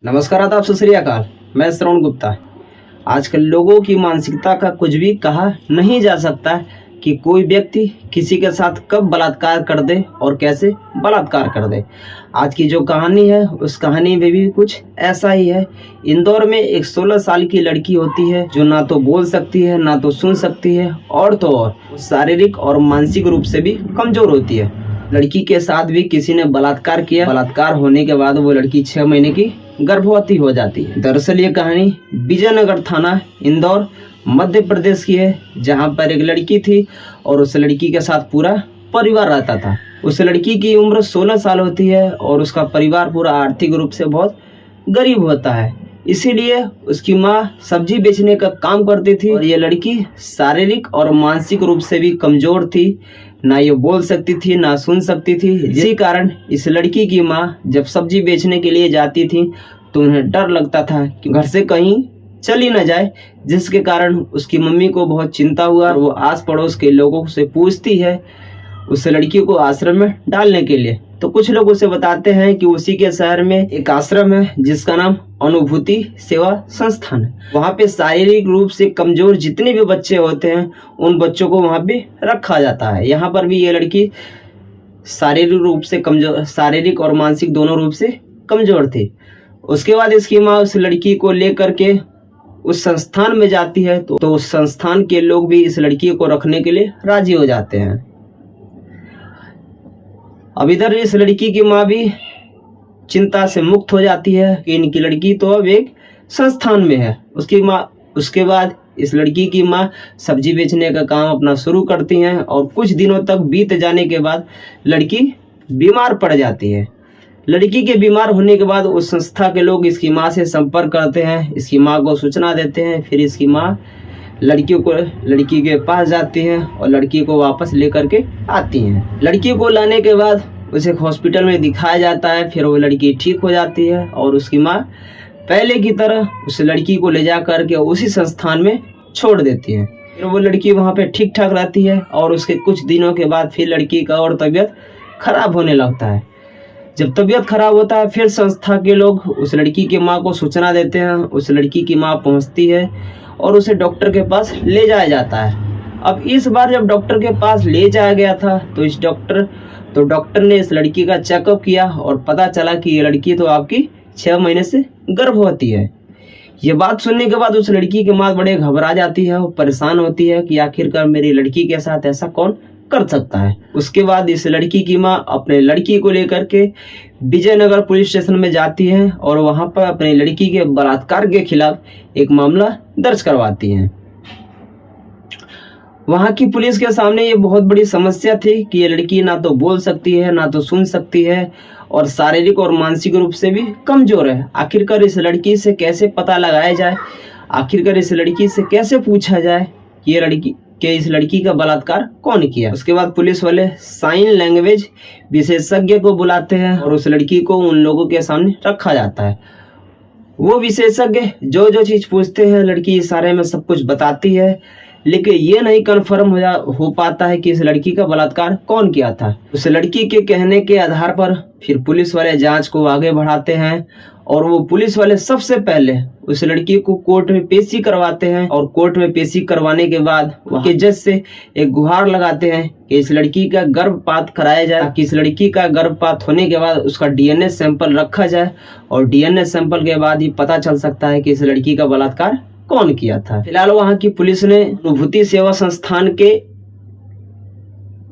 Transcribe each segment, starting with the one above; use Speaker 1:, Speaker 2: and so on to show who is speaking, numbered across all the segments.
Speaker 1: नमस्कार, आदाब, सत श्री अकाल। मैं श्रवण गुप्ता। आजकल लोगों की मानसिकता का कुछ भी कहा नहीं जा सकता कि कोई व्यक्ति किसी के साथ कब बलात्कार कर दे और कैसे बलात्कार कर दे। आज की जो कहानी है उस कहानी में भी कुछ ऐसा ही है। इंदौर में एक 16 साल की लड़की होती है जो ना तो बोल सकती है ना तो सुन सकती है और तो और शारीरिक और मानसिक रूप से भी कमजोर होती है। लड़की के साथ भी किसी ने बलात्कार किया। बलात्कार होने के बाद वो लड़की 6 महीने की गर्भवती हो जाती है। दरअसल ये कहानी विजयनगर थाना इंदौर मध्य प्रदेश की है, जहां पर एक लड़की थी और उस लड़की के साथ पूरा परिवार रहता था। उस लड़की की उम्र 16 साल होती है और उसका परिवार पूरा आर्थिक रूप से बहुत गरीब होता है, इसीलिए उसकी माँ सब्जी बेचने का काम करती थी और ये लड़की शारीरिक और मानसिक रूप से भी कमजोर थी। ना ये बोल सकती थी ना सुन सकती थी। इसी कारण इस लड़की की माँ जब सब्जी बेचने के लिए जाती थी तो उन्हें डर लगता था कि घर से कहीं चली न जाए, जिसके कारण उसकी मम्मी को बहुत चिंता हुआ। वो आस पड़ोस के लोगों से पूछती है उस लड़की को आश्रम में डालने के लिए। तो कुछ लोग उसे बताते हैं कि उसी के शहर में एक आश्रम है जिसका नाम अनुभूति सेवा संस्थान है। वहाँ पे शारीरिक रूप से कमजोर जितने भी बच्चे होते हैं उन बच्चों को वहाँ पे रखा जाता है। यहाँ पर भी ये लड़की शारीरिक रूप से कमजोर, शारीरिक और मानसिक दोनों रूप से कमजोर थी। उसके बाद इसकी माँ उस लड़की को लेकर के उस संस्थान में जाती है तो उस संस्थान के लोग भी इस लड़की को रखने के लिए राजी हो जाते हैं। अब इधर इस लड़की की माँ भी चिंता से मुक्त हो जाती है कि इनकी लड़की तो अब एक संस्थान में है। उसके बाद इस लड़की की माँ सब्जी बेचने का काम अपना शुरू करती हैं और कुछ दिनों तक बीत जाने के बाद लड़की बीमार पड़ जाती है। लड़की के बीमार होने के बाद उस संस्था के लोग इसकी माँ से संपर्क करते हैं, इसकी माँ को सूचना देते हैं। फिर इसकी माँ लड़की के पास जाती हैं और लड़की को वापस लेकर के आती हैं। लड़की को लाने के बाद उसे हॉस्पिटल में दिखाया जाता है। फिर वो लड़की ठीक हो जाती है और उसकी माँ पहले की तरह उस लड़की को ले जा करके उसी संस्थान में छोड़ देती है। फिर वो लड़की वहाँ पे ठीक ठाक रहती है और उसके कुछ दिनों के बाद फिर लड़की का और तबीयत खराब होने लगता है। जब तबीयत खराब होता है फिर संस्था के लोग उस लड़की की माँ को सूचना देते हैं। उस लड़की की माँ पहुँचती है और उसे डॉक्टर के पास ले जाया जाता है। अब इस बार जब डॉक्टर के पास ले जाया गया था तो डॉक्टर ने इस लड़की का चेकअप किया और पता चला कि ये लड़की तो आपकी 6 महीने से गर्भवती है। ये बात सुनने के बाद उस लड़की की माँ बड़े घबरा जाती है और परेशान होती है कि आखिरकार मेरी लड़की के साथ ऐसा कौन कर सकता है। उसके बाद इस लड़की की माँ अपने लड़की को लेकर के विजयनगर पुलिस स्टेशन में जाती है और वहां पर अपनी लड़की के बलात्कार के खिलाफ एक मामला दर्ज करवाती हैं। वहां की पुलिस के सामने ये बहुत बड़ी समस्या थी कि ये लड़की ना तो बोल सकती है ना तो सुन सकती है और शारीरिक और मानसिक रूप से भी कमजोर है। आखिरकार इस लड़की से कैसे पता लगाया जाए, आखिरकार इस लड़की से कैसे पूछा जाए कि इस लड़की का बलात्कार कौन किया। उसके बाद पुलिस वाले साइन लैंग्वेज विशेषज्ञ को बुलाते हैं और उस लड़की को उन लोगों के सामने रखा जाता है। वो विशेषज्ञ जो जो चीज पूछते हैं लड़की इशारे में सब कुछ बताती है, लेकिन ये नहीं कन्फर्म हो पाता है कि इस लड़की का बलात्कार कौन किया था। उस लड़की के कहने के आधार पर फिर पुलिस वाले जांच को आगे बढ़ाते हैं और वो पुलिस वाले सबसे पहले उस लड़की को कोर्ट में पेशी करवाते हैं और कोर्ट में पेशी करवाने के बाद वहाँ के जज से एक गुहार लगाते हैं कि इस लड़की का गर्भपात कराया जाए, कि इस लड़की का गर्भपात होने के बाद उसका डीएनए सैंपल रखा जाए और डीएनए सैंपल के बाद ही पता चल सकता है कि इस लड़की का बलात्कार कौन किया था। फिलहाल वहाँ की पुलिस ने अनुभूति सेवा संस्थान के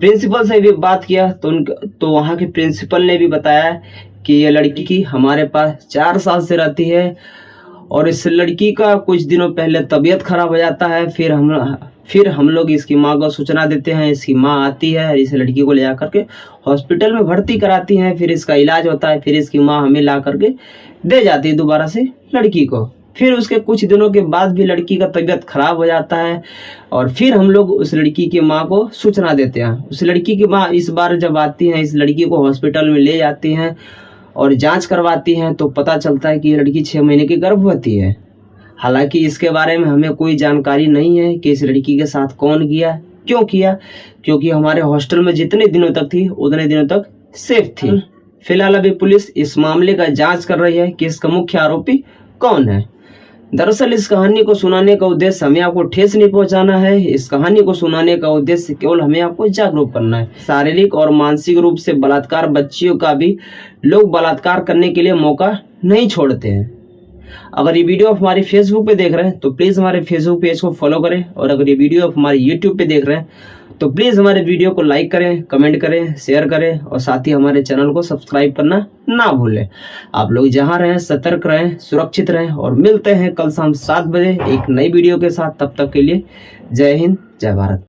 Speaker 1: प्रिंसिपल से भी बात किया तो वहाँ के प्रिंसिपल ने भी बताया कि ये लड़की की हमारे पास 4 साल से रहती है और इस लड़की का कुछ दिनों पहले तबीयत खराब हो जाता है। फिर हम लोग इसकी माँ को सूचना देते हैं, इसकी माँ आती है, इस लड़की को ले जा करके हॉस्पिटल में भर्ती कराती हैं, फिर इसका इलाज होता है, फिर इसकी माँ हमें ला करके दे जाती है दोबारा से लड़की को। फिर उसके कुछ दिनों के बाद भी लड़की का तबीयत खराब हो जाता है और फिर हम लोग उस लड़की की माँ को सूचना देते हैं। उस लड़की की माँ इस बार जब आती हैं, इस लड़की को हॉस्पिटल में ले जाती हैं और जांच करवाती हैं तो पता चलता है कि ये लड़की 6 महीने की गर्भवती है। हालांकि इसके बारे में हमें कोई जानकारी नहीं है कि इस लड़की के साथ कौन किया, क्यों किया, क्योंकि हमारे हॉस्टल में जितने दिनों तक थी उतने दिनों तक सेफ थी। फिलहाल अभी पुलिस इस मामले का जांच कर रही है कि इसका मुख्य आरोपी कौन है। दरअसल इस कहानी को सुनाने का उद्देश्य हमें आपको ठेस नहीं पहुंचाना है। इस कहानी को सुनाने का उद्देश्य केवल हमें आपको जागरूक करना है। शारीरिक और मानसिक रूप से बलात्कार बच्चियों का भी लोग बलात्कार करने के लिए मौका नहीं छोड़ते हैं। अगर ये वीडियो आप हमारे फेसबुक पे देख रहे हैं तो प्लीज़ हमारे फेसबुक पेज को फॉलो करें, और अगर ये वीडियो आप हमारे यूट्यूब पे देख रहे हैं तो प्लीज़ हमारे वीडियो को लाइक करें, कमेंट करें, शेयर करें, और साथ ही हमारे चैनल को सब्सक्राइब करना ना भूलें। आप लोग जहाँ रहें सतर्क रहें, सुरक्षित रहें, और मिलते हैं कल शाम 7 बजे एक नई वीडियो के साथ। तब तक के लिए जय हिंद, जय भारत।